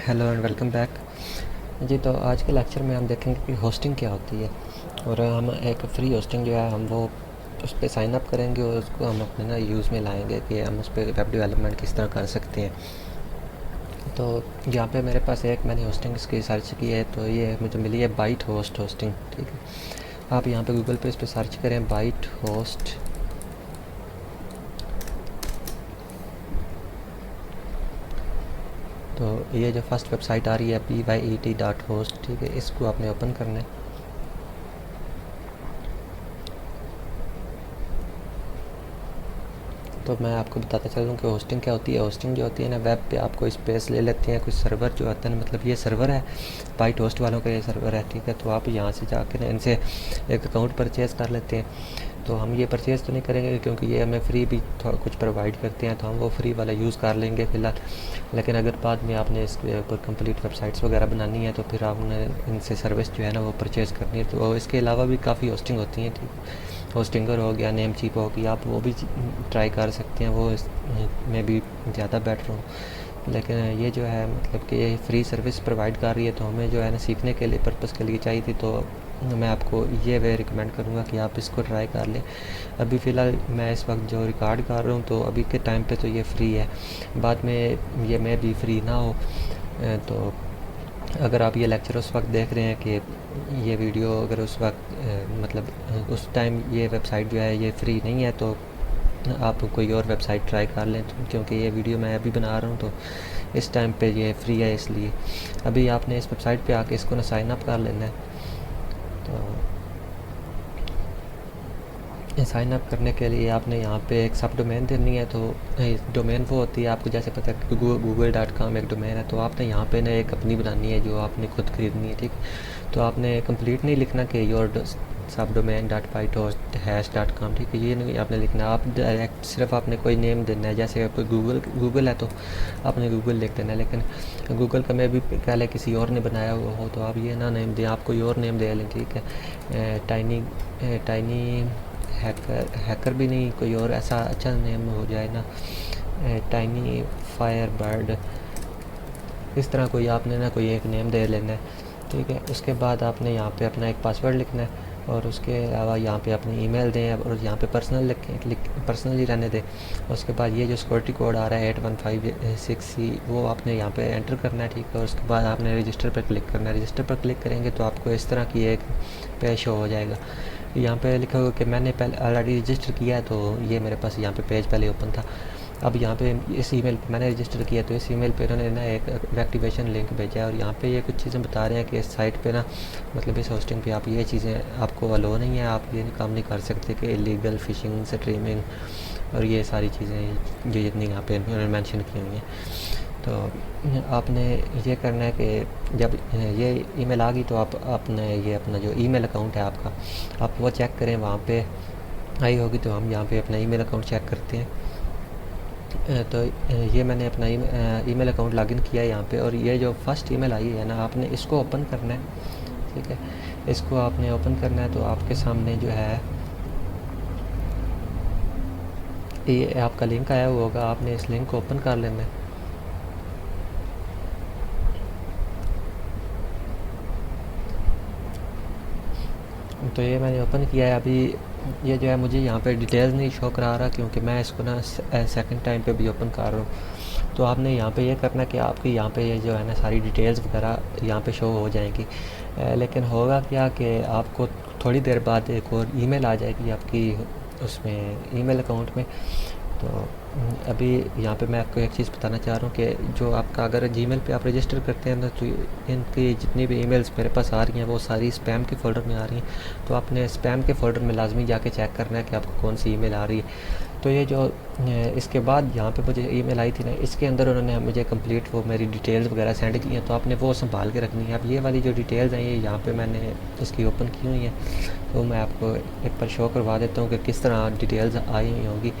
Hello and welcome back जी। तो आज के लेक्चर में हम देखेंगे कि होस्टिंग क्या होती है और हम एक फ्री होस्टिंग जो है हम वो उस पर साइन अप करेंगे और उसको हम अपने ना यूज़ में लाएंगे कि हम उस पर वेब डेवलपमेंट किस तरह कर सकते हैं। तो यहाँ पे मेरे पास एक मैंने होस्टिंग इसकी सर्च की है, तो ये मुझे मिली है बाइट होस्ट होस्टिंग। ठीक है, आप यहाँ पे गूगल पे इस पर सर्च करें बाइट होस्ट। तो ये जो फर्स्ट वेबसाइट आ रही है byet.host, ठीक है, इसको आपने ओपन करना है। तो मैं आपको बताता चल दूँ कि होस्टिंग क्या होती है। होस्टिंग जो होती है ना, वेब पे आपको स्पेस ले लेते हैं कुछ सर्वर जो होता है, मतलब ये सर्वर है, बाइट होस्ट वालों का ये सर्वर है। ठीक है, तो आप यहाँ से जाकर ना इनसे एक अकाउंट परचेज़ कर लेते हैं। तो हम ये परचेज़ तो नहीं करेंगे क्योंकि ये हमें फ्री भी थोड़ा कुछ प्रोवाइड करते हैं, तो हम वो फ्री वाला यूज़ कर लेंगे फ़िलहाल। लेकिन अगर बाद में आपने इसके ऊपर कंप्लीट वेबसाइट्स वगैरह बनानी है तो फिर आपने इनसे सर्विस जो है ना वो परचेज़ करनी है। तो इसके अलावा भी काफ़ी होस्टिंग होती हैं। ठीक है, होस्टिंगर हो गया, नेम चीप हो गया, आप वो भी ट्राई कर सकते हैं, वो में भी ज़्यादा बेटर हो। लेकिन ये जो है मतलब कि ये फ्री सर्विस प्रोवाइड कर रही है, तो हमें जो है ना सीखने के लिए पर्पज़ के लिए चाहिए थी। तो मैं आपको ये वे रिकमेंड करूँगा कि आप इसको ट्राई कर लें। अभी फ़िलहाल मैं इस वक्त जो रिकॉर्ड कर रहा हूँ तो अभी के टाइम पे तो ये फ्री है, बाद में ये मैं भी फ्री ना हो। तो अगर आप ये लेक्चर उस वक्त देख रहे हैं कि ये वीडियो अगर उस वक्त मतलब उस टाइम ये वेबसाइट जो है ये फ्री नहीं है, तो आप कोई और वेबसाइट ट्राई कर लें, क्योंकि ये वीडियो मैं अभी बना रहा हूँ तो इस टाइम पे ये फ्री है। इसलिए अभी आपने इस वेबसाइट पे आके इसको ना साइन अप कर लेना है। तो साइन अप करने के लिए आपने यहाँ पे एक सब डोमेन देनी है। तो डोमेन वो होती है, आपको जैसे पता है google.com एक डोमेन है, तो आपने यहाँ पे ना एक अपनी बनानी है जो आपने खुद खरीदनी है। ठीक, तो आपने कंप्लीट नहीं लिखना कि your subdomain dot byte host hash dot com. ठीक है, ये नहीं आपने लिखना, आप डायरेक्ट सिर्फ आपने कोई नेम देना है। जैसे कोई गूगल है तो आपने गूगल लिख देना है, लेकिन गूगल का मैं भी पहले किसी और ने बनाया हुआ हो तो आप ये ना नेम दें, आप कोई और नेम दे लें। ठीक है, टाइनी हैकर भी नहीं, कोई और ऐसा अच्छा नेम हो जाए ना, टाइनी फायर बर्ड, इस तरह कोई आपने ना कोई एक नेम दे लेना है। ठीक है, उसके बाद आपने यहाँ पे अपना एक पासवर्ड लिखना है और उसके अलावा यहाँ पे अपनी ईमेल दें और यहाँ पे पर्सनल पर्सनली रहने दें। उसके बाद ये जो सिक्योरिटी कोड आ रहा है 8156C वो आपने यहाँ पे एंटर करना है। ठीक है, और उसके बाद आपने रजिस्टर पर क्लिक करना है। रजिस्टर पर क्लिक करेंगे तो आपको इस तरह की एक पेज शो हो जाएगा। यहाँ पे लिखा होगा कि मैंने पहले ऑलरेडी रजिस्टर किया है, तो ये मेरे पास यहाँ पे पेज पहले ओपन था। अब यहाँ पे इस ईमेल पे मैंने रजिस्टर किया, तो इस ईमेल पे इन्होंने ना एक एक्टिवेशन लिंक भेजा है और यहाँ पे ये कुछ चीज़ें बता रहे हैं कि इस साइट पे ना मतलब इस होस्टिंग पे आप ये चीज़ें आपको अलो नहीं है, आप ये काम नहीं कर सकते कि इलीगल फ़िशिंग, स्ट्रीमिंग और ये सारी चीज़ें जो जितनी यहाँ पे इन्होंने मैंशन की हुई हैं। तो आपने ये करना है कि जब ये ईमेल आ गई तो आप अपने ये अपना जो ईमेल अकाउंट है आपका, आप वो चेक करें, वहाँ पे आई होगी। तो हम यहाँ पे अपना ईमेल अकाउंट चेक करते हैं। तो ये मैंने अपना ईमेल अकाउंट लॉगिन किया है यहाँ पे, और ये जो फर्स्ट ईमेल आई है ना आपने इसको ओपन करना है। ठीक है, इसको आपने ओपन करना है तो आपके सामने जो है ये आपका लिंक आया हुआ होगा, आपने इस लिंक को ओपन कर लेना है। तो ये मैंने ओपन किया है। अभी ये जो है मुझे यहाँ पे डिटेल्स नहीं शो करा रहा क्योंकि मैं इसको ना सेकंड टाइम पे भी ओपन कर रहा हूँ। तो आपने यहाँ पे ये करना है कि आपकी यहाँ पे ये जो है ना सारी डिटेल्स वगैरह यहाँ पे शो हो जाएंगी। लेकिन होगा क्या कि आपको थोड़ी देर बाद एक और ईमेल आ जाएगी आपकी उसमें ईमेल अकाउंट में। तो अभी यहाँ पे मैं आपको एक चीज़ बताना चाह रहा हूँ कि जो आपका अगर जीमेल पे आप रजिस्टर करते हैं ना, तो इनकी जितनी भी ईमेल्स मेरे पास आ रही हैं वो सारी स्पैम के फ़ोल्डर में आ रही हैं। तो आपने स्पैम के फ़ोल्डर में लाजमी जाके चेक करना है कि आपको कौन सी ईमेल आ रही है। तो ये जो इसके बाद यहाँ पे मुझे ईमेल आई थी ना, इसके अंदर उन्होंने मुझे कंप्लीट वो मेरी डिटेल्स वगैरह सेंड की हैं, तो आपने वो संभाल के रखनी है। अब ये वाली जो डिटेल्स हैं ये यहाँ पे मैंने इसकी ओपन की हुई हैं, तो मैं आपको एक बार शो करवा देता हूँ कि किस तरह डिटेल्स आई हुई होंगी।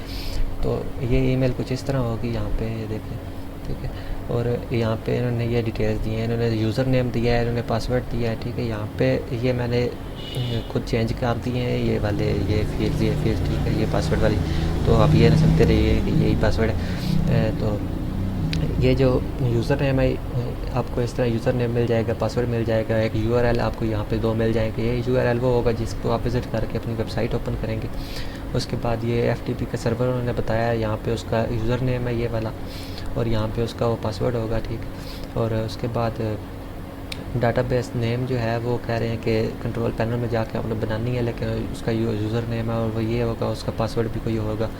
तो ये ईमेल कुछ इस तरह होगी, यहाँ पे ये देखें। ठीक है, और यहाँ पे इन्होंने ये डिटेल्स दी हैं, इन्होंने यूज़र नेम दिया है, इन्होंने पासवर्ड दिया है। ठीक है, यहाँ पे ये मैंने खुद चेंज कर दिए हैं ये वाले ये फील्ड। ठीक है, ये पासवर्ड वाली, तो आप ये ना समझते रहिए कि यही पासवर्ड है। तो ये जो यूज़र नेम है आपको इस तरह यूज़र नेम मिल जाएगा, पासवर्ड मिल जाएगा, एक यूआरएल आपको यहाँ पे 2 मिल जाएंगे। ये यूआरएल वो होगा जिसको आप विज़िट करके अपनी वेबसाइट ओपन करेंगे। उसके बाद ये एफटीपी का सर्वर उन्होंने बताया, यहाँ पे उसका यूज़र नेम है ये वाला, और यहाँ पे उसका वो पासवर्ड होगा, ठीक। और उसके बाद डाटाबेस नेम जो है वो कह रहे हैं कि कंट्रोल पैनल में जाके आपने बनानी है, लेकिन उसका यूज़र नेम है और वो ये होगा, उसका पासवर्ड भी कोई होगा।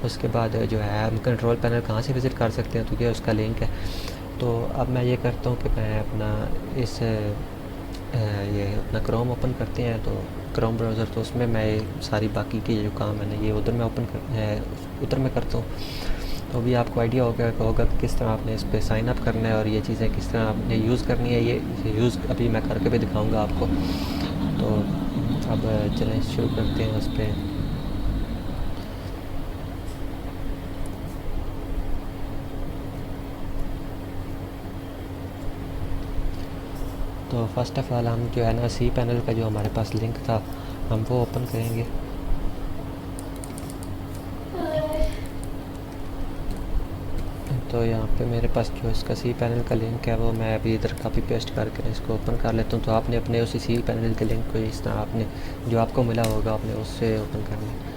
उसके बाद जो है हम कंट्रोल पैनल कहाँ से विज़िट कर सकते हैं, तो ये उसका लिंक है। तो अब मैं ये करता हूँ कि मैं अपना इस ये अपना क्रोम ओपन करते हैं, तो क्रोम ब्राउज़र, तो उसमें मैं सारी बाकी के जो काम है ना ये उधर मैं उधर मैं करता हूँ। तो अभी आपको आइडिया होगा कि किस तरह आपने इस पर साइन अप करना है और ये चीज़ें किस तरह आपने यूज़ करनी है। ये यूज़ अभी मैं करके भी दिखाऊंगा आपको। तो अब चलें शुरू करते हैं उस पर। तो फर्स्ट ऑफ़ ऑल हम जो है ना सी पैनल का जो हमारे पास लिंक था हम वो ओपन करेंगे। तो यहाँ पे मेरे पास जो इसका सी पैनल का लिंक है वो मैं अभी इधर कॉपी पेस्ट करके इसको ओपन कर लेता हूँ। तो आपने अपने उसी सी पैनल के लिंक को इस तरह आपने जो आपको मिला होगा आपने उससे ओपन करना है।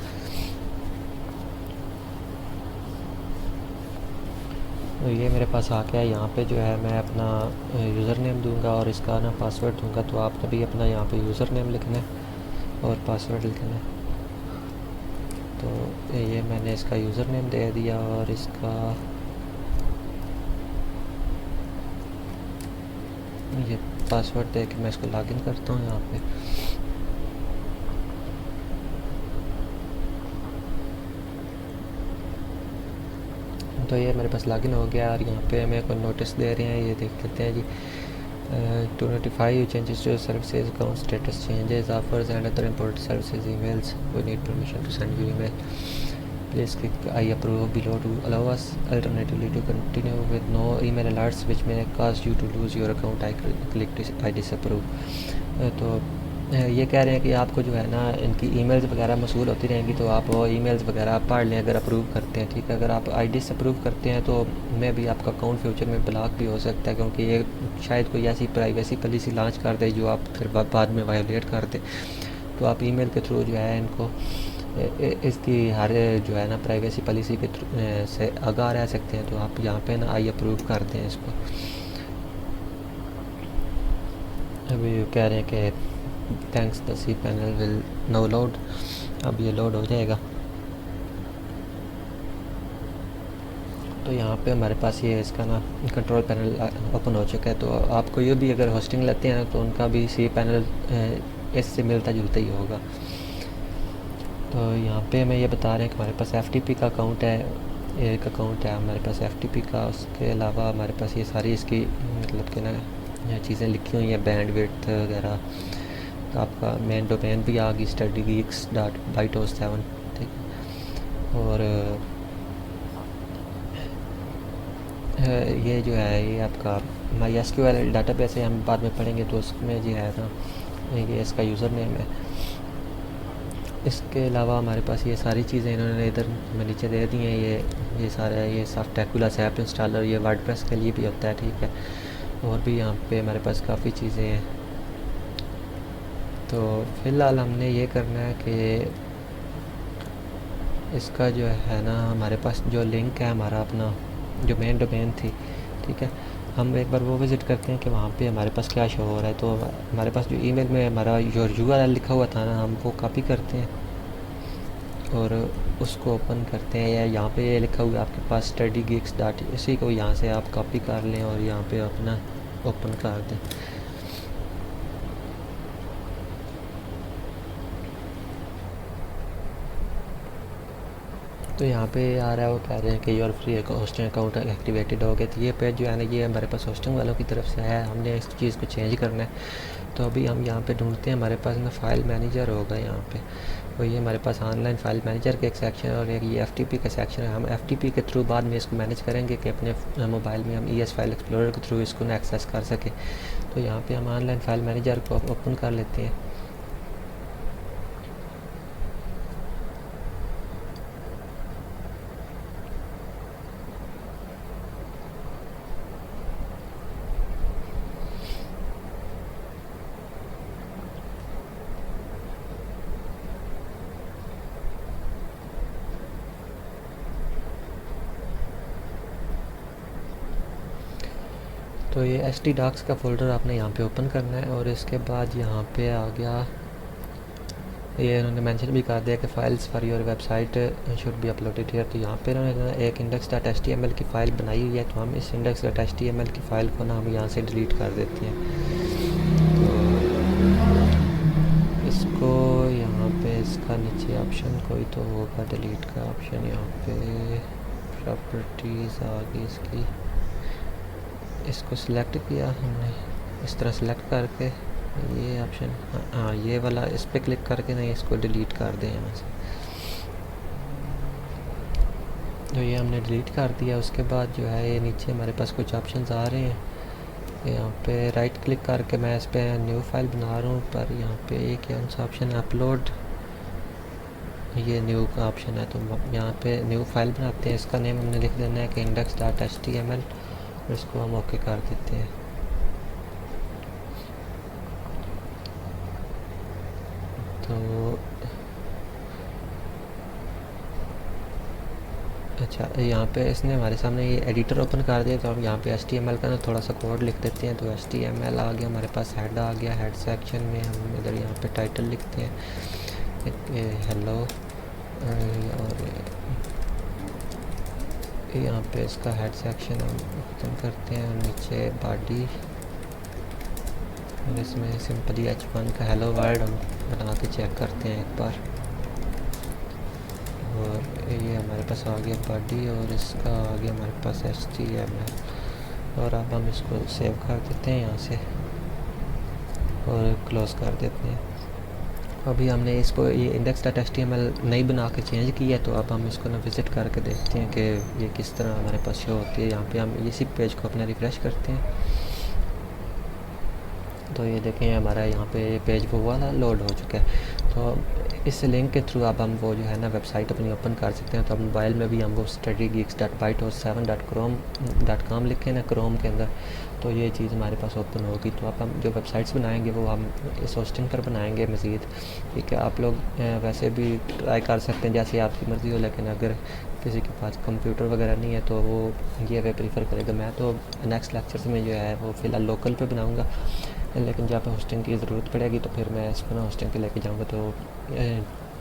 तो ये मेरे पास आ गया। यहाँ पे जो है मैं अपना यूज़र नेम दूंगा और इसका ना पासवर्ड दूंगा। तो आपने भी अपना यहाँ पे यूज़र नेम लिखना है और पासवर्ड लिखना है। तो ये मैंने इसका यूज़र नेम दे दिया और इसका ये पासवर्ड दे के मैं इसको लॉगिन करता हूँ यहाँ पे। तो ये मेरे पास लॉगिन हो गया और यहाँ पे मेरे को नोटिस दे रहे हैं, ये देख लेते हैं जी। To notify you changes to services account status changes offers and other important services emails we need permission to send you email please click I approve below to allow us alternatively to continue with no email alerts which may cause you to lose your account I click I disapprove. तो ये कह रहे हैं कि आपको जो है ना इनकी ईमेल्स वगैरह मसूल होती रहेंगी, तो आप वो ईमेल्स वगैरह पढ़ लें अगर अप्रूव करते हैं, ठीक है। अगर आप आई डिसअप्रूव करते हैं तो मे भी आपका अकाउंट फ्यूचर में ब्लॉक भी हो सकता है, क्योंकि ये शायद कोई ऐसी प्राइवेसी पॉलिसी लॉन्च कर दे जो आप फिर बाद में वायोलेट कर दे। तो आप ईमेल के थ्रू जो है इनको इसकी हर जो है ना प्राइवेसी पॉलिसी के से आगाह रह सकते हैं। तो आप यहाँ पे ना आई अप्रूव कर दें इसको। अभी कह रहे हैं कि thanks the C panel will no load. अब ये लोड हो जाएगा। तो यहाँ पे हमारे पास ये इसका ना कंट्रोल पैनल ओपन हो चुका है। तो आपको ये भी अगर होस्टिंग लेते हैं तो उनका भी सी पैनल इससे मिलता जुलता ही होगा। तो यहाँ पे हमें ये बता रहे हैं कि हमारे पास एफटीपी का अकाउंट है, एक अकाउंट है हमारे पास एफटीपी का। उसके अलावा हमारे पास ये सारी इसकी मतलब कि ना चीज़ें लिखी हुई हैं, बैंड विड्थ वगैरह। तो आपका मेन डोमेन भी आ गई studygeeks.bytos7, ठीक है। और ये जो है ये आपका MySQL डाटाबेस है, हम बाद में पढ़ेंगे। तो उसमें जो है ना ये इसका यूज़र नेम है। इसके अलावा हमारे पास ये सारी चीज़ें इन्होंने इधर में नीचे दे दी हैं। ये सारा ये सॉफ्टैकुलस ऐप इंस्टॉलर, ये वर्डप्रेस के लिए भी होता है, ठीक है। और भी यहाँ पे हमारे पास काफ़ी चीज़ें हैं। तो फ़िलहाल हमने ये करना है कि इसका जो है ना हमारे पास जो लिंक है हमारा अपना जो मेन डोमेन थी, ठीक है, हम एक बार वो विज़िट करते हैं कि वहाँ पे हमारे पास क्या शो हो रहा है। तो हमारे पास जो ईमेल में हमारा जो URL लिखा हुआ था ना हम वो कॉपी करते हैं और उसको ओपन करते हैं। या यहाँ पे ये लिखा हुआ है आपके पास studygeeks डॉट, इसी को यहाँ से आप कॉपी कर लें और यहाँ पे अपना ओपन कर दें। तो यहाँ पे आ रहा है वो कह रहे हैं कि your free hosting account activated हो गया। तो ये पेज जो है ना ये हमारे पास होस्टिंग वालों की तरफ से आया है, हमने इस चीज़ को चेंज करना है। तो अभी हम यहाँ पे ढूंढते हैं, हमारे पास ना फाइल मैनेजर होगा यहाँ पे। तो ये हमारे पास ऑनलाइन फाइल मैनेजर का एक सेक्शन है और एक ये FTP का सेक्शन है। हम FTP के थ्रू बाद में इसको मैनेज करेंगे कि अपने मोबाइल में हम ES फाइल एक्सप्लोरर के थ्रू इसको ना एक्सेस कर सकें। तो यहाँ पर हम ऑनलाइन फाइल मैनेजर को ओपन कर लेते हैं। तो ये एच डॉक्स का फ़ोल्डर आपने यहाँ पे ओपन करना है और इसके बाद यहाँ पे आ गया, ये इन्होंने मेंशन भी कर दिया कि files for your website should be uploaded here. तो यहाँ पे इन्होंने एक index.html की फ़ाइल बनाई हुई है, तो हम इस index.html की फ़ाइल को ना हम यहाँ से डिलीट कर देते हैं। तो इसको यहाँ पे इसका नीचे ऑप्शन कोई तो होगा डिलीट का ऑप्शन, यहाँ पे प्रॉपर्टीज़ आ गई इसकी, इसको सिलेक्ट किया हमने इस तरह सेलेक्ट करके ये ऑप्शन, हाँ ये वाला, इस पर क्लिक करके नहीं इसको डिलीट कर दें यहाँ से। तो ये हमने डिलीट कर दिया। उसके बाद जो है ये नीचे हमारे पास कुछ ऑप्शंस आ रहे हैं, यहाँ पे राइट क्लिक करके मैं इस पर न्यू फाइल बना रहा हूँ, पर यहाँ पे एक कौन सा ऑप्शन है, अपलोड, ये न्यू का ऑप्शन है। तो यहाँ पे न्यू फाइल बनाते हैं, इसका नेम हमने लिख देना है कि index.html, और इसको हम ओके कर देते हैं। तो अच्छा, यहाँ पे इसने हमारे सामने ये एडिटर ओपन कर दिया, तो हम यहाँ पे HTML का ना थोड़ा सा कोड लिख देते हैं। तो HTML आ गया हमारे पास, हेड आ गया, हेड सेक्शन में हम इधर यहाँ पे टाइटल लिखते हैं हेलो, और यहाँ पे इसका हेड सेक्शन हम ख़त्म करते हैं, नीचे बॉडी, और इसमें सिंपली H1 का हेलो वर्ड हम बना के चेक करते हैं एक बार। और ये हमारे पास आ गया बॉडी, और इसका आ गया हमारे पास HTML, और अब हम इसको सेव कर देते हैं यहाँ से और क्लोज़ कर देते हैं। अभी हमने इसको ये index.html नहीं बना के चेंज किया है, तो अब हम इसको ना विज़िट करके देखते हैं कि ये किस तरह हमारे पास शो होती है। यहाँ पे हम इसी पेज को अपना रिफ़्रेश करते हैं, तो ये देखें हमारा यहाँ पे पेज वो वाला लोड हो चुका है। तो इस लिंक के थ्रू अब हम वो जो है ना वेबसाइट अपनी ओपन कर सकते हैं। तो अब मोबाइल में भी हम वो studygeeks.byte7.com लिखें ना क्रोम के अंदर, तो ये चीज़ हमारे पास ओपन होगी। तो अब हम जो वेबसाइट्स बनाएंगे वो हम इस होस्टिंग पर बनाएंगे मज़ीद, ठीक है। आप लोग वैसे भी ट्राई कर सकते हैं जैसे आपकी मर्ज़ी हो, लेकिन अगर किसी के पास कंप्यूटर वगैरह नहीं है तो वो ये वे प्रीफर करेगा। मैं तो नेक्स्ट लेक्चर्स में जो है वो फ़िलहाल लोकल पे बनाऊँगा, लेकिन जहाँ पे होस्टिंग की ज़रूरत पड़ेगी तो फिर मैं इसको ना होस्टिंग पे लेके जाऊँगा। तो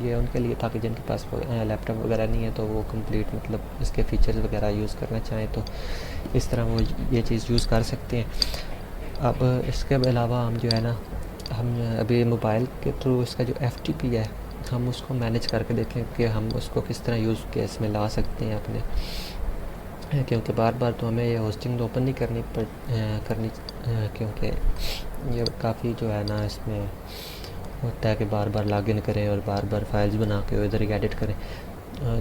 ये उनके लिए, ताकि जिनके पास लैपटॉप वगैरह नहीं है तो वो कंप्लीट मतलब इसके फ़ीचर्स वगैरह यूज़ करना चाहें तो इस तरह वो ये चीज़ यूज़ कर सकते हैं। अब इसके अलावा हम जो है ना, हम अभी मोबाइल के थ्रू इसका जो FTP है हम उसको मैनेज करके देखें कि हम उसको किस तरह यूज़ केस में ला सकते हैं अपने, क्योंकि बार बार तो हमें ये होस्टिंग ओपन नहीं करनी क्योंकि ये काफ़ी जो है ना इसमें होता है कि बार बार लॉगिन करें और बार बार फाइल्स बना के इधर ही एडिट करें।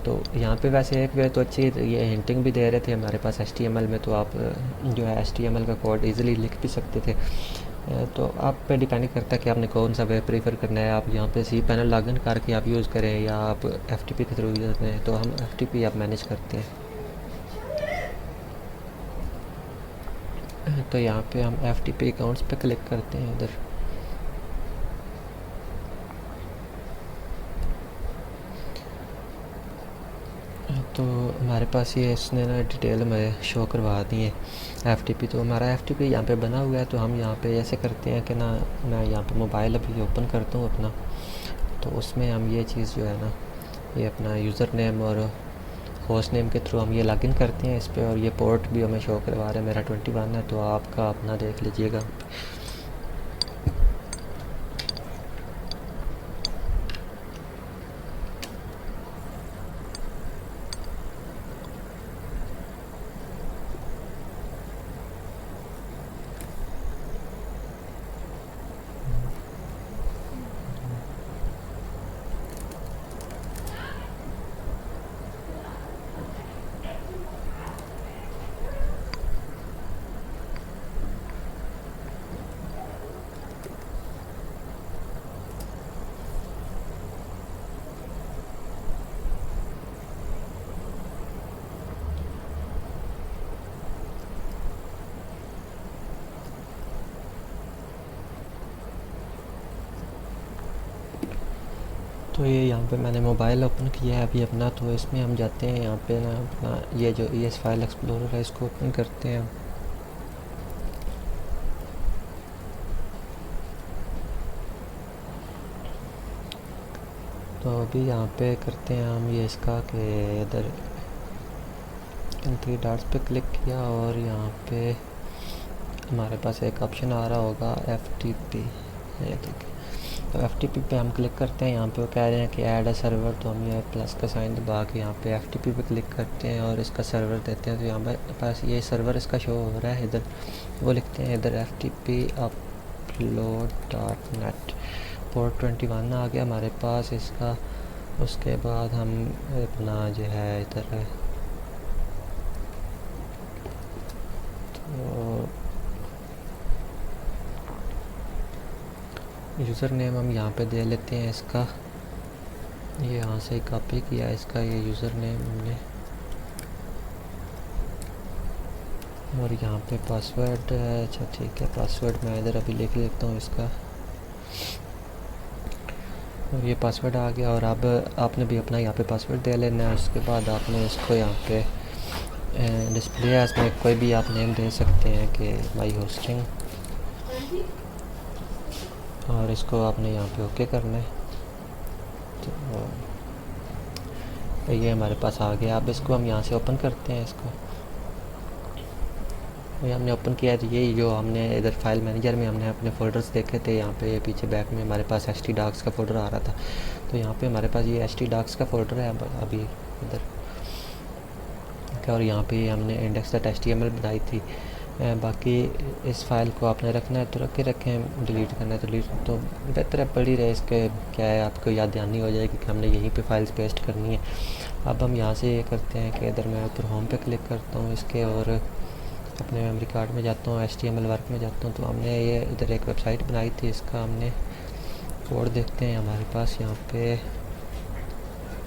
तो यहाँ पे वैसे एक वे तो अच्छी ये हिंटिंग भी दे रहे थे हमारे पास HTML में, तो आप जो है HTML का कोड इजीली लिख भी सकते थे। तो आप पे डिपेंड करता है कि आपने कौन सा वे प्रीफर करना है। आप यहाँ पे cPanel लॉगिन करके आप यूज़ करें या आप FTP के थ्रू यूज़ करें, तो हम FTP आप मैनेज करते हैं। तो यहाँ पे हम FTP अकाउंट्स पे क्लिक करते हैं इधर, तो हमारे पास ये इसने ना डिटेल में शो करवा दी है FTP। तो हमारा FTP यहाँ पे बना हुआ है। तो हम यहाँ पे ऐसे करते हैं कि ना, मैं यहाँ पे मोबाइल अभी ओपन करता हूँ अपना, तो उसमें हम ये चीज़ जो है ना, ये अपना यूज़र नेम और होस्ट नेम के थ्रू हम ये लॉगिन करते हैं इस पर, और ये पोर्ट भी हमें शो करवा रहा है, मेरा 21 है, तो आपका अपना देख लीजिएगा। तो ये यहाँ पे मैंने मोबाइल ओपन किया है अभी अपना, तो इसमें हम जाते हैं यहाँ पे ना अपना ये जो ES फाइल एक्सप्लोरर है इसको ओपन करते हैं। तो अभी यहाँ पे करते हैं हम ये इसका कि इधर इन 3 डॉट्स पे क्लिक किया और यहाँ पे हमारे पास एक ऑप्शन आ रहा होगा FTP, ये ठीक है। तो FTP पे हम क्लिक करते हैं। यहाँ पे वो कह रहे हैं कि ऐड अ सर्वर, तो हम ये प्लस का साइन दबा के यहाँ पे FTP पे क्लिक करते हैं और इसका सर्वर देते हैं। तो यहाँ पे पास ये सर्वर इसका शो हो रहा है, इधर वो लिखते हैं इधर FTP upload.net, पोर्ट 21 आ गया हमारे पास इसका। उसके बाद हम अपना जो है इधर तो यूज़र नेम हम यहाँ पे दे लेते हैं इसका, ये यहाँ से कॉपी किया इसका ये यूज़र नेम हमने, और यहाँ पे पासवर्ड है। अच्छा ठीक है, पासवर्ड मैं इधर अभी लिख लेता हूँ इसका, और ये पासवर्ड आ गया। और अब आपने भी अपना यहाँ पे पासवर्ड दे लेना है। उसके बाद आपने इसको यहाँ पे डिस्प्ले है, इसमें कोई भी आप नेम दे सकते हैं कि माई होस्टिंग, और इसको आपने यहाँ पे ओके करना है। तो ये हमारे पास आ गया। अब इसको हम यहाँ से ओपन करते हैं इसको, ये हमने ओपन किया है। तो ये जो हमने इधर फाइल मैनेजर में हमने अपने फ़ोल्डर्स देखे थे, यहाँ पे पीछे बैक में हमारे पास htdocs का फ़ोल्डर आ रहा था। तो यहाँ पे हमारे पास ये htdocs का फ़ोल्डर है अभी इधर, और यहाँ पे हमने index.html बनाई थी। बाकी इस फाइल को आपने रखना है तो रख के रखें, डिलीट करना है तो डिलीट, तो बेहतर है पड़ी रहे। इसके क्या है, आपको याद दहानी हो जाएगी कि हमने यहीं पे फाइल्स पेस्ट करनी है। अब हम यहाँ से ये करते हैं कि इधर मैं ऊपर होम पे क्लिक करता हूँ इसके, और अपने मेमोरी कार्ड में जाता हूँ, HTML वर्क में जाता हूँ। तो हमने ये इधर एक वेबसाइट बनाई थी, इसका हमने कोड देखते हैं। हमारे पास यहाँ पे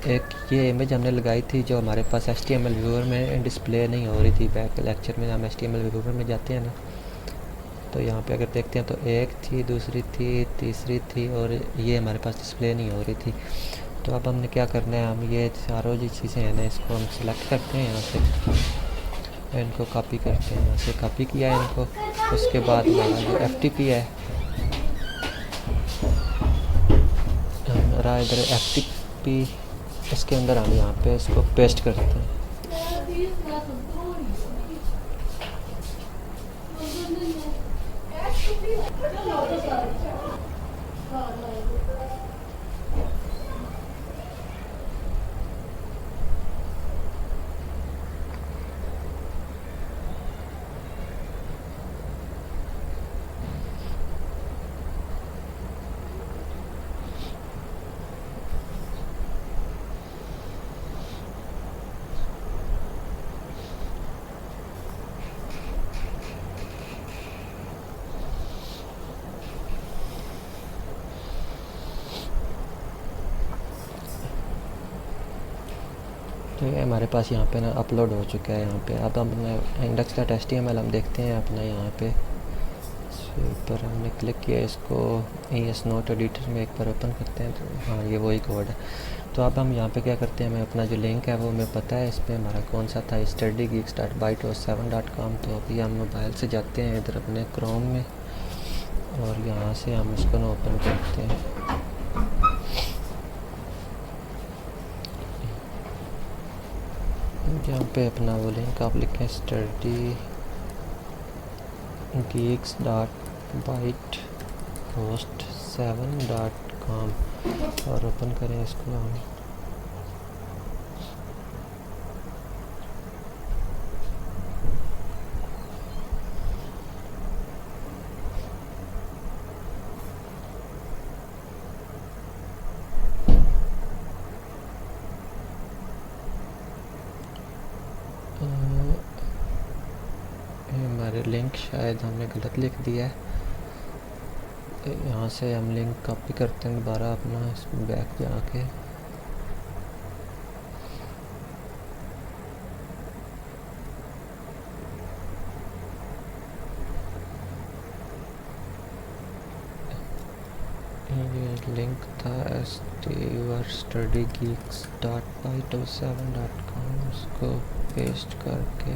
एक ये इमेज हमने लगाई थी जो हमारे पास HTML व्यूअर में डिस्प्ले नहीं हो रही थी। बैक लेक्चर में हम HTML व्यूअर में जाते हैं ना, तो यहाँ पे अगर देखते हैं तो एक थी, दूसरी थी, तीसरी थी, और ये हमारे पास डिस्प्ले नहीं हो रही थी। तो अब हमने क्या करना है, हम ये चारों जो चीज़ें हैं ना, इसको हम सिलेक्ट करते हैं यहाँ से, इनको कॉपी करते हैं, यहाँ से कॉपी किया है इनको। उसके बाद हमारा जो FTP है, हमारा इधर FTP, इसके अंदर हम यहाँ पे इसको पेस्ट करते हैं। तो ये हमारे पास यहाँ पे ना अपलोड हो चुका है यहाँ पे। अब हमने index.html हम देखते हैं अपना यहाँ पे, पर हमने क्लिक किया इसको, ES नोट एडिटर में एक बार ओपन करते हैं। तो हाँ, ये वही कोड है। तो अब हम यहाँ पे क्या करते हैं, हमें अपना जो लिंक है वो हमें पता है, इस पर हमारा कौन सा था, studygeeks.byte7.com। तो अभी हम मोबाइल से जाते हैं इधर अपने क्रोम में, और यहाँ से हम इसको ना ओपन करते हैं। यहाँ पे अपना वो लिंक आप लिखें studygeeks.bytehost7.com, और ओपन करें इसको हम। हमारे लिंक शायद हमने गलत लिख दिया है। यहाँ से हम लिंक कॉपी करते हैं दोबारा अपना, इसमें बैक जाके ये लिंक था studygeeks.byte7.com, उसको पेस्ट करके,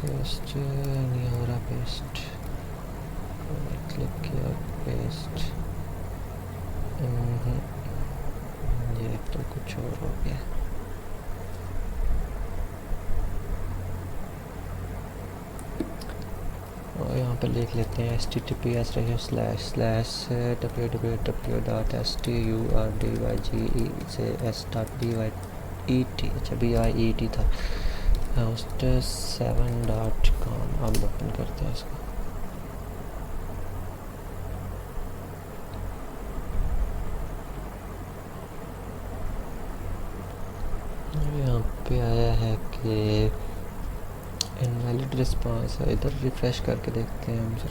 पेस्ट नहीं हो रहा, पेस्ट क्लिक किया, पेस्ट ये तो कुछ और हो गया। और यहाँ पे लिख लेते हैं https://www.stuardyge से s.byet। अच्छा byet था, host7.com। अब ओपन करते हैं इसको। यहाँ पे आया है कि इनवैलिड रिस्पांस है, इधर रिफ्रेश करके देखते हैं हम सर।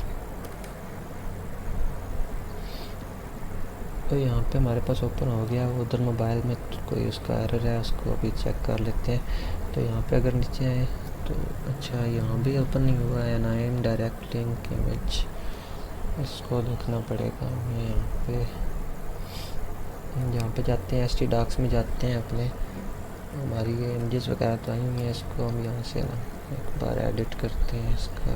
तो यहाँ पे हमारे पास ओपन हो गया। उधर मोबाइल में कोई उसका एरर है, उसको अभी चेक कर लेते हैं। तो यहाँ पे अगर नीचे आए तो अच्छा यहाँ भी ओपन नहीं हुआ है। नाइम डायरेक्ट लिंक इमेज, इसको देखना पड़ेगा हमें। यहाँ पे जाते हैं st docs में जाते हैं अपने। हमारी ये इमेजेस वगैरह तो आई हुई हैं, इसको हम यहाँ से ना एक बार एडिट करते हैं। इसका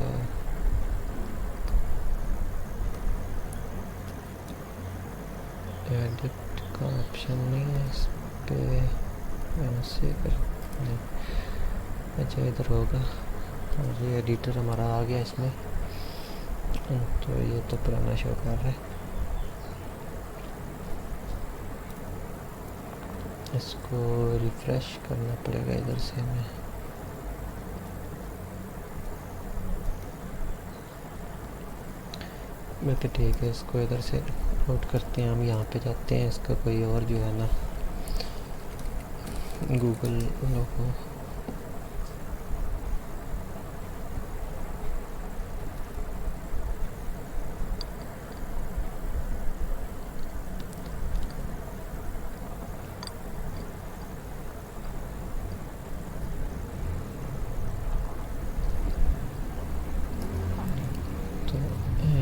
एडिट का ऑप्शन नहीं है इस पे, ऐसे कर नहीं। अच्छा इधर होगा। और ये एडिटर हमारा आ गया इसमें। तो ये तो पुराना शो कर रहा है, इसको रिफ्रेश करना पड़ेगा इधर से हमें। बाकी ठीक है, इसको इधर से नोट करते हैं। हम यहाँ पे जाते हैं, इसका कोई और जो है ना गूगल लोगो।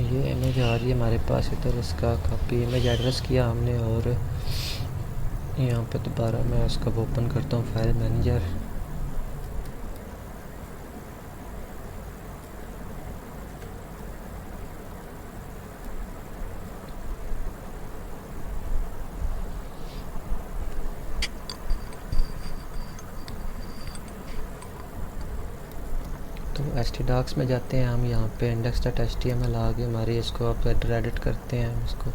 ये इमेज आ रही है हमारे पास इधर, इसका कॉपी इमेज एड्रेस किया हमने। और यहाँ पे दोबारा मैं उसका ओपन करता हूँ फाइल मैनेजर। तो st docs में जाते हैं हम। यहाँ पे index.html आ गई हमारी, इसको अब एडिट करते हैं हम इसको।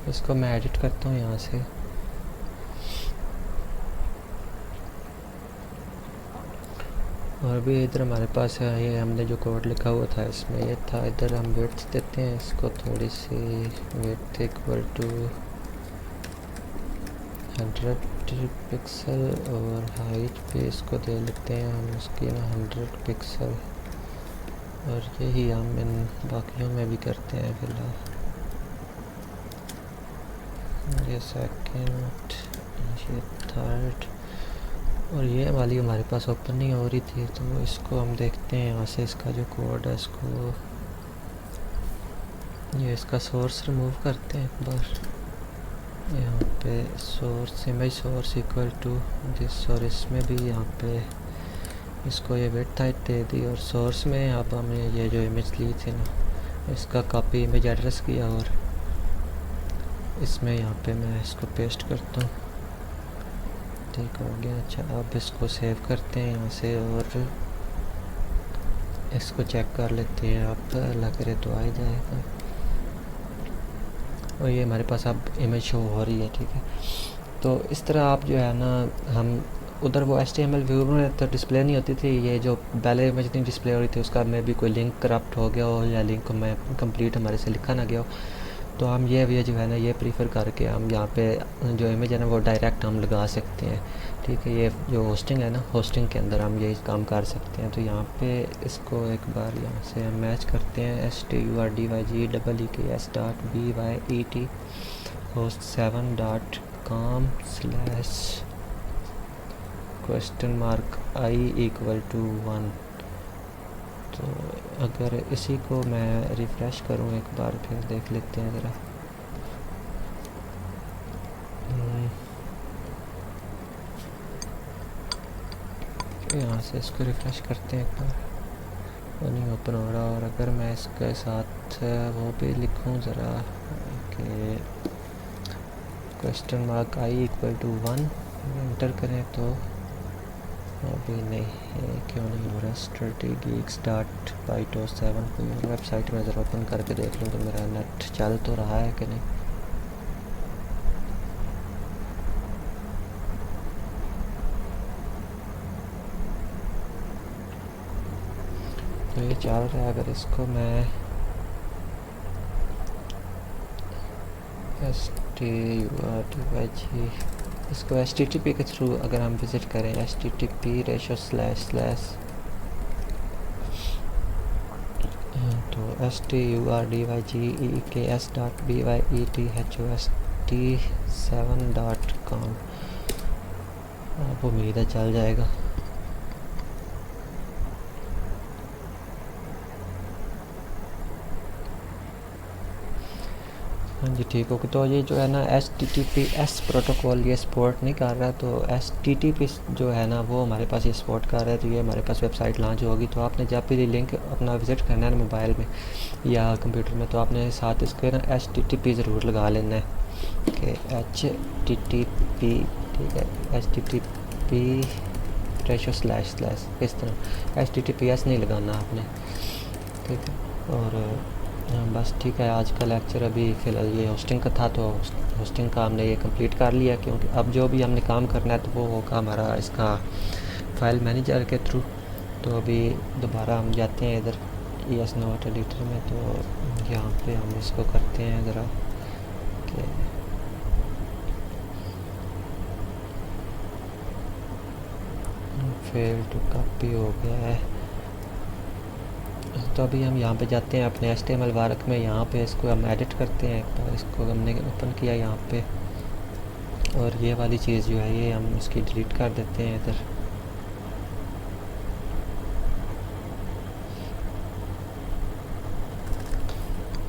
इसको मैं एडिट करता हूँ यहाँ से। और भी इधर हमारे पास है, ये हमने जो कोड लिखा हुआ था इसमें ये था। इधर हम वेट देते हैं इसको थोड़ी सी, वेट इक्वल टू 100 पिक्सल। और हाइट पे इसको दे लेते हैं हम उसकी ना 100 पिक्सल। और यही हम इन बाकियों में भी करते हैं फिलहाल। ये सेकंड, ये थर्ड। और ये वाली हमारे पास ओपन नहीं हो रही थी, तो इसको हम देखते हैं यहाँ से। इसका जो कोड है इसको, ये इसका सोर्स रिमूव करते हैं एक बार। यहाँ पे source image source equal to this, और इसमें भी यहाँ पे इसको ये विड्थ हाइट दे दी। और सोर्स में अब हमने ये जो इमेज ली थी ना, इसका कॉपी इमेज एड्रेस किया। और इसमें यहाँ पे मैं इसको पेस्ट करता हूँ। ठीक हो गया। अच्छा अब इसको सेव करते हैं यहाँ से, और इसको चेक कर लेते हैं। आप अल्लाह करे तो आ ही जाएगा। और ये हमारे पास अब इमेज शो हो रही है। ठीक है, तो इस तरह आप जो है ना, हम उधर वो HTML व्यू में तो डिस्प्ले नहीं होती थी। ये जो पहले इमेज नहीं डिस्प्ले हो रही थी, उसका में भी कोई लिंक करप्ट हो गया हो, या लिंक में कंप्लीट हमारे से लिखा ना गया हो। तो हम ये जो है ना, ये प्रीफर करके हम यहाँ पे जो इमेज है ना वो डायरेक्ट हम लगा सकते हैं। ठीक है, ये जो होस्टिंग है ना, होस्टिंग के अंदर हम यही काम कर सकते हैं। तो यहाँ पे इसको एक बार यहाँ से हम मैच करते हैं, STURDYGEEKS.BYET host7.com/?i = 1। तो अगर इसी को मैं रिफ़्रेश करूँ एक बार, फिर देख लेते हैं ज़रा। यहाँ से इसको रिफ़्रेश करते हैं एक बार, वो नहीं ओपन हो रहा। और अगर मैं इसके साथ वो भी लिखूँ ज़रा कि क्वेश्चन मार्क i=1 एंटर करें तो अभी नहीं, ये क्यों नहीं हो रहा। StudyGeeks.pytos7 कोई और वेबसाइट में ज़रा ओपन करके देख लूँ तो मेरा नेट चल तो रहा है कि नहीं। तो ये चल रहा है। अगर इसको मैं STURDYG इसको HTTP के थ्रू अगर हम विज़िट करें, http:// तो STURDYGEKS.BYETHOST7.com, अब उम्मीद है चल जाएगा। हाँ जी ठीक हो। तो ये जो है ना HTTPS प्रोटोकॉल ये सपोर्ट नहीं कर रहा, तो HTTP जो है ना वो हमारे पास ये सपोर्ट कर रहा है। तो ये हमारे पास वेबसाइट लॉन्च होगी। तो आपने जब भी लिंक अपना विज़िट करना है मोबाइल में या कंप्यूटर में, तो आपने साथ इसके ना HTTP ज़रूर लगा लेना है कि HTTP, ठीक है, HTTP:// इस तरह, HTTPS नहीं लगाना आपने, ठीक है। और बस ठीक है, आज का लेक्चर अभी फ़िलहाल ये होस्टिंग का था, तो होस्टिंग का हमने ये कंप्लीट कर लिया, क्योंकि अब जो भी हमने काम करना है तो वो होगा हमारा इसका फ़ाइल मैनेजर के थ्रू। तो अभी दोबारा हम जाते हैं इधर ES नोट एडिटर में। तो यहाँ पे हम इसको करते हैं ज़रा कि फेल टू कॉपी हो गया है। तो अभी हम यहाँ पे जाते हैं अपने HTML वर्क में, यहाँ पे इसको हम एडिट करते हैं। तो इसको हमने ओपन किया यहाँ पे, और ये वाली चीज़ जो है ये हम इसकी डिलीट कर देते हैं इधर।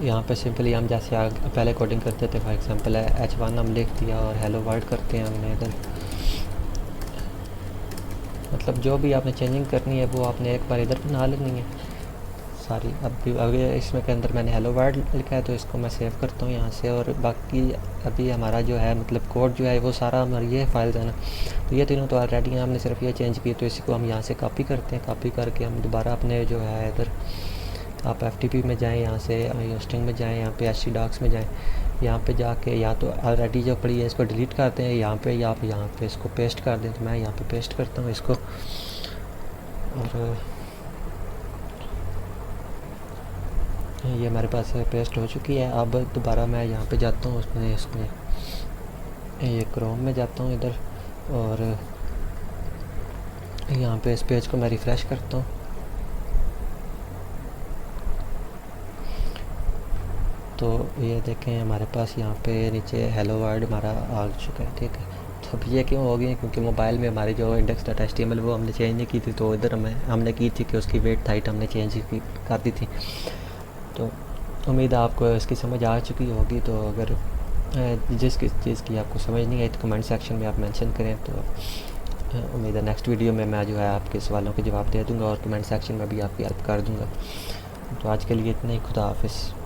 यहाँ पे सिंपली हम जैसे पहले कोडिंग करते थे, फॉर एग्जांपल H1 हम लिख दिया और हेलो वर्ल्ड करते हैं हमने इधर। मतलब जो भी आपने चेंजिंग करनी है वो आपने एक बार इधर बना लेनी है सारी। अभी इसमें के अंदर मैंने हेलो वर्ल्ड लिखा है, तो इसको मैं सेव करता हूँ यहाँ से। और बाकी अभी हमारा जो है मतलब कोड जो है वो सारा हमारी ये फाइल्स है ना, तो ये तीनों तो ऑलरेडी हैं, हमने सिर्फ ये चेंज की। तो इसको हम यहाँ से कॉपी करते हैं, कॉपी करके हम दोबारा अपने जो है इधर आप FTP में जाएँ, यहाँ से होस्टिंग में जाएँ, यहाँ पे htdocs में जाएँ। यहाँ पे जाके या तो ऑलरेडी जो पड़ी है इसको डिलीट करते हैं यहाँ पे, या आप यहाँ पे इसको पेस्ट कर दें। तो मैं यहाँ पे पेस्ट करता हूँ इसको, और ये हमारे पास पेस्ट हो चुकी है। अब दोबारा मैं यहाँ पे जाता हूँ इसमें ये क्रोम में जाता हूँ इधर, और यहाँ पे इस पेज को मैं रिफ़्रेश करता हूँ। तो ये देखें हमारे पास यहाँ पे नीचे हेलो वर्ल्ड हमारा आ चुका है, ठीक है। तो अब ये क्यों हो गया, क्योंकि मोबाइल में हमारी जो index.html वो हमने चेंज नहीं की थी। तो इधर हमने की थी कि उसकी वेट हाइट हमने चेंज कर दी थी। तो उम्मीद है आपको इसकी समझ आ चुकी होगी। तो अगर जिस किस चीज़ की आपको समझ नहीं आई तो कमेंट सेक्शन में आप मेंशन करें। तो उम्मीद है नेक्स्ट वीडियो में मैं जो है आपके सवालों के जवाब दे दूँगा और कमेंट सेक्शन में भी आपकी हेल्प कर दूँगा। तो आज के लिए इतना ही, खुदा हाफिज़।